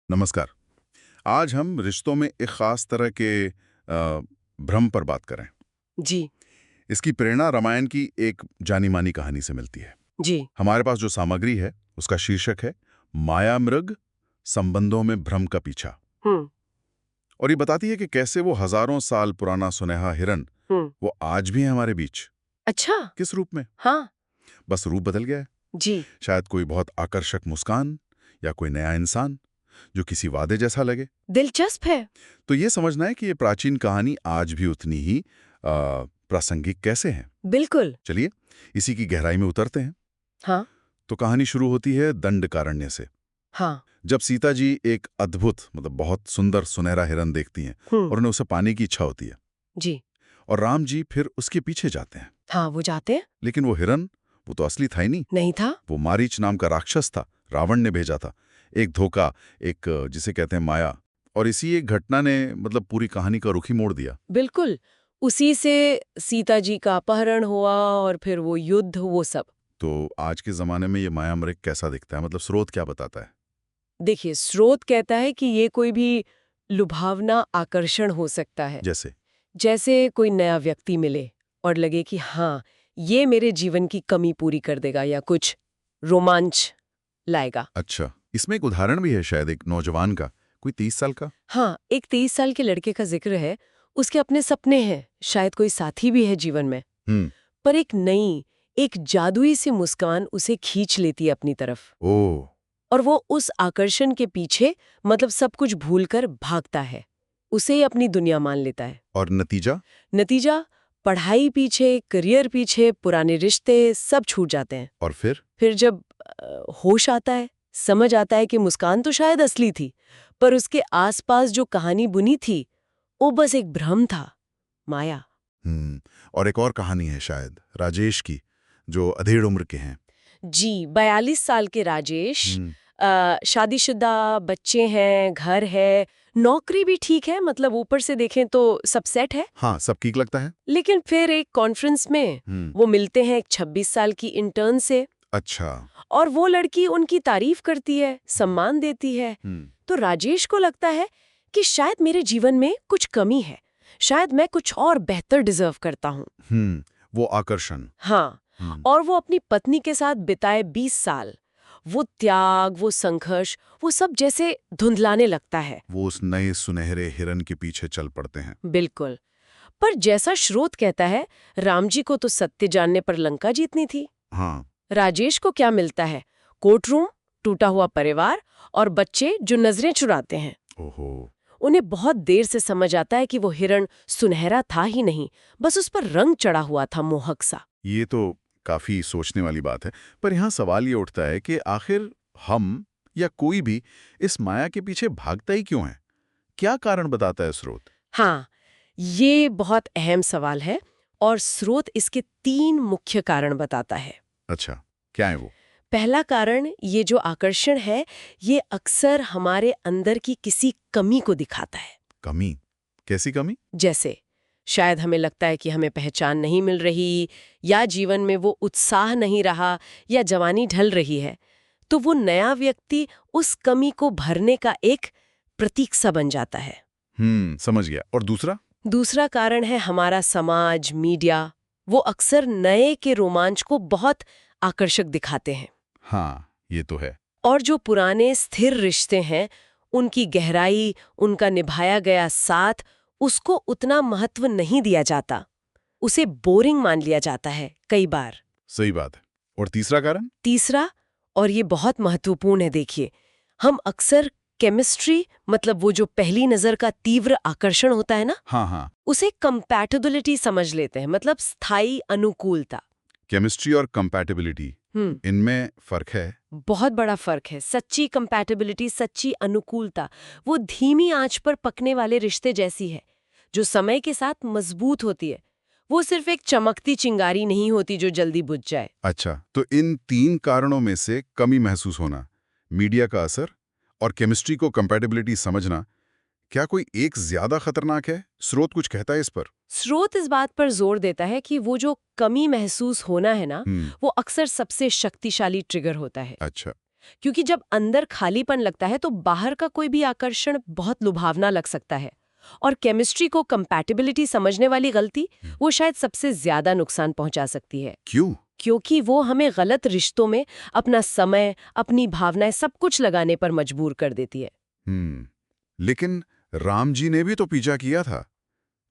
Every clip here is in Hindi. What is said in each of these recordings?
नमस्कार। आज हम रिश्तों में एक खास तरह के भ्रम पर बात करें। जी। इसकी प्रेरणा रामायण की एक जानी मानी कहानी से मिलती है। जी। हमारे पास जो सामग्री है उसका शीर्षक है माया मृग, संबंधों में भ्रम का पीछा। हम्म। और ये बताती है कि कैसे वो हजारों साल पुराना सुनहरा हिरन हम्म। वो आज भी है हमारे बीच। अच्छा। किस रूप में? हाँ। बस रूप बदल गया है। जी। शायद कोई बहुत आकर्षक मुस्कान या कोई नया इंसान जो किसी वादे जैसा लगे। दिलचस्प है। तो ये समझना है कि ये प्राचीन कहानी आज भी उतनी ही प्रासंगिक कैसे है। बिल्कुल। चलिए इसी की गहराई में उतरते हैं। हाँ। तो कहानी शुरू होती है दंडकारण्य से। हाँ। जब सीता जी एक अद्भुत बहुत सुंदर सुनहरा हिरन देखती हैं हम्म। और उन्हें उसे पाने की इच्छा होती है, जी। और राम जी फिर उसके पीछे जाते हैं। हाँ, वो जाते हैं। लेकिन वो हिरन वो तो असली था ही नहीं। नहीं था। वो मारीच नाम का राक्षस था, रावण ने भेजा था। एक धोखा, एक जिसे कहते हैं माया। और इसी एक घटना ने पूरी कहानी का रुख ही मोड़ दिया। बिल्कुल। उसी से सीता जी का अपहरण हुआ और फिर वो युद्ध, वो सब। तो आज के जमाने में ये माया मृग कैसा दिखता है? स्रोत क्या बताता है? देखिए, स्रोत कहता है कि ये कोई भी लुभावना आकर्षण हो सकता है। जैसे? जैसे कोई नया व्यक्ति मिले और लगे कि हाँ, ये मेरे जीवन की कमी पूरी कर देगा या कुछ रोमांच लाएगा। अच्छा, इसमें एक उदाहरण भी है शायद, एक नौजवान का, कोई 30 साल का। हाँ, एक 23 साल के लड़के का जिक्र है। उसके अपने सपने हैं, शायद कोई साथी भी है जीवन में। हम्म। पर एक नई, एक जादुई सी मुस्कान उसे खींच लेती है अपनी तरफ। ओह। और वो उस आकर्षण के पीछे सब कुछ भूलकर भागता है। उसे ही अपनी दुनिया मान लेता है। और नतीजा? नतीजा, पढ़ाई पीछे, करियर पीछे, पुराने रिश्ते सब छूट जाते हैं। और फिर जब होश आता है, समझ आता है कि मुस्कान तो शायद असली थी, पर उसके आसपास जो कहानी बुनी थी वो बस एक भ्रम था, माया। और एक और कहानी है शायद राजेश की, जो अधेड़ उम्र के हैं। जी, 42 साल के राजेश, हम्म। शादीशुदा, बच्चे हैं, घर है, नौकरी भी ठीक है, ऊपर से देखें तो सब सेट है। हाँ, सब ठीक लगता है। लेकिन फिर एक कॉन्फ्रेंस में वो मिलते हैं एक 26 साल की इंटर्न से। अच्छा। और वो लड़की उनकी तारीफ करती है, सम्मान देती है। तो राजेश को लगता है कि शायद मेरे जीवन में कुछ कमी है, शायद मैं कुछ और बेहतर डिजर्व करता हूँ। वो आकर्षण। हाँ। और वो अपनी पत्नी के साथ बिताए 20 साल, वो त्याग, वो संघर्ष, वो सब जैसे धुंधलाने लगता है। वो उस नए सुनहरे हिरन के पीछे चल पड़ते हैं। बिल्कुल। पर जैसा स्रोत कहता है, राम जी को तो सत्य जानने पर लंका जीतनी थी। हाँ। राजेश को क्या मिलता है? कोर्टरूम, टूटा हुआ परिवार और बच्चे जो नजरें चुराते हैं। ओहो। उन्हें बहुत देर से समझ आता है कि वो हिरण सुनहरा था ही नहीं, बस उस पर रंग चढ़ा हुआ था, मोहक सा। ये तो काफी सोचने वाली बात है। पर यहाँ सवाल ये उठता है कि आखिर हम या कोई भी इस माया के पीछे भागता ही क्यों है? क्या कारण बताता है स्रोत? हाँ, ये बहुत अहम सवाल है और स्रोत इसके 3 मुख्य कारण बताता है। अच्छा, क्या है वो? पहला कारण, ये जो आकर्षण है, ये अक्सर हमारे अंदर की किसी कमी को दिखाता है। कमी? कैसी कमी? जैसे शायद हमें लगता है कि हमें पहचान नहीं मिल रही, या जीवन में वो उत्साह नहीं रहा, या जवानी ढल रही है। तो वो नया व्यक्ति उस कमी को भरने का एक प्रतीक सा बन जाता है। समझ गया। और दूसरा? दूसरा कारण है हमारा समाज, मीडिया। वो अक्सर नए के रोमांच को बहुत आकर्षक दिखाते हैं। हाँ, ये तो है। और जो पुराने स्थिर रिश्ते हैं, उनकी गहराई, उनका निभाया गया साथ, उसको उतना महत्व नहीं दिया जाता। उसे बोरिंग मान लिया जाता है कई बार। सही बात है। और तीसरा कारण? तीसरा, और ये बहुत महत्वपूर्ण है, देखिए, हम अक्सर केमिस्ट्री, वो जो पहली नजर का तीव्र आकर्षण होता है ना, हाँ हाँ। उसे कंपैटिबिलिटी समझ लेते हैं, स्थायी अनुकूलता। केमिस्ट्री और कंपैटिबिलिटी, इनमें फर्क है? बहुत बड़ा फर्क है। सच्ची कंपैटिबिलिटी, सच्ची अनुकूलता, वो धीमी आंच पर पकने वाले रिश्ते जैसी है, जो समय के साथ मजबूत होती है। वो सिर्फ एक चमकती चिंगारी नहीं होती जो जल्दी बुझ जाए। अच्छा, तो इन 3 कारणों में से कमी महसूस होना, मीडिया का असर और केमिस्ट्री को कंपैटिबिलिटी समझना, क्या कोई एक ज्यादा खतरनाक है? स्रोत कुछ कहता है इस पर? स्रोत इस बात पर जोर देता है कि वो जो कमी महसूस होना है ना, वो अक्सर सबसे शक्तिशाली ट्रिगर होता है। अच्छा। क्योंकि जब अंदर खालीपन लगता है तो बाहर का कोई भी आकर्षण बहुत लुभावना लग सकता है। और केमिस्ट्री को कंपैटिबिलिटी समझने वाली गलती वो शायद सबसे ज्यादा नुकसान पहुंचा सकती है, क्यों? क्योंकि वो हमें गलत रिश्तों में अपना समय, अपनी भावनाएं सब कुछ लगाने पर मजबूर कर देती है। लेकिन राम जी ने भी तो पीछा किया था,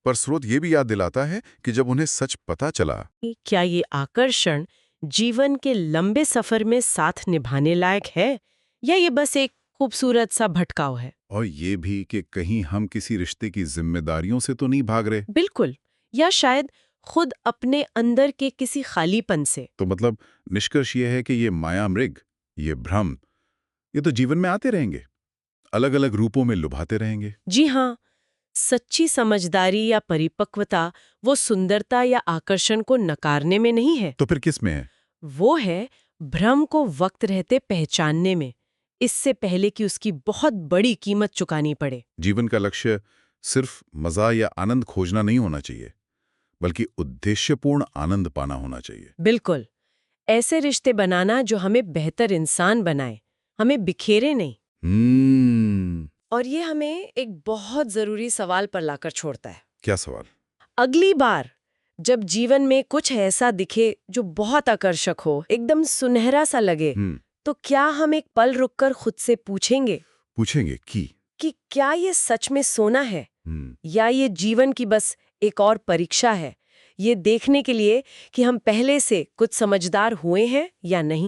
पर स्रोत ये भी याद दिलाता है कि जब उन्हें सच पता चला। क्या ये आकर्षण जीवन के लंबे सफर में साथ निभाने लायक है, या ये बस एक खूबसूरत सा भटकाव है? और ये भी कि कहीं हम किसी रिश्ते की जिम्मेदारियों से तो नहीं भाग रहे। बिल्कुल। या शायद खुद अपने अंदर के किसी खालीपन से। तो मतलब निष्कर्ष ये है कि ये माया मृग, ये भ्रम, ये तो जीवन में आते रहेंगे, अलग अलग रूपों में लुभाते रहेंगे। जी हाँ, सच्ची समझदारी या परिपक्वता वो सुंदरता या आकर्षण को नकारने में नहीं है, तो फिर किस में है? वो है भ्रम को वक्त रहते पहचानने में, इससे पहले कि उसकी बहुत बड़ी कीमत चुकानी पड़े। जीवन का लक्ष्य सिर्फ मजा या आनंद खोजना नहीं होना चाहिए, बल्कि उद्देश्यपूर्ण आनंद पाना होना चाहिए। बिल्कुल। ऐसे रिश्ते बनाना जो हमें बेहतर इंसान बनाए, हमें बिखेरे नहीं। और ये हमें एक बहुत जरूरी सवाल पर लाकर छोड़ता है। क्या सवाल? अगली बार जब जीवन में कुछ ऐसा दिखे जो बहुत आकर्षक हो, एकदम सुनहरा सा लगे, तो क्या हम एक पल रुककर खुद से पूछेंगे कि क्या ये सच में सोना है, या ये जीवन की बस एक और परीक्षा है, ये देखने के लिए कि हम पहले से कुछ समझदार हुए हैं या नहीं।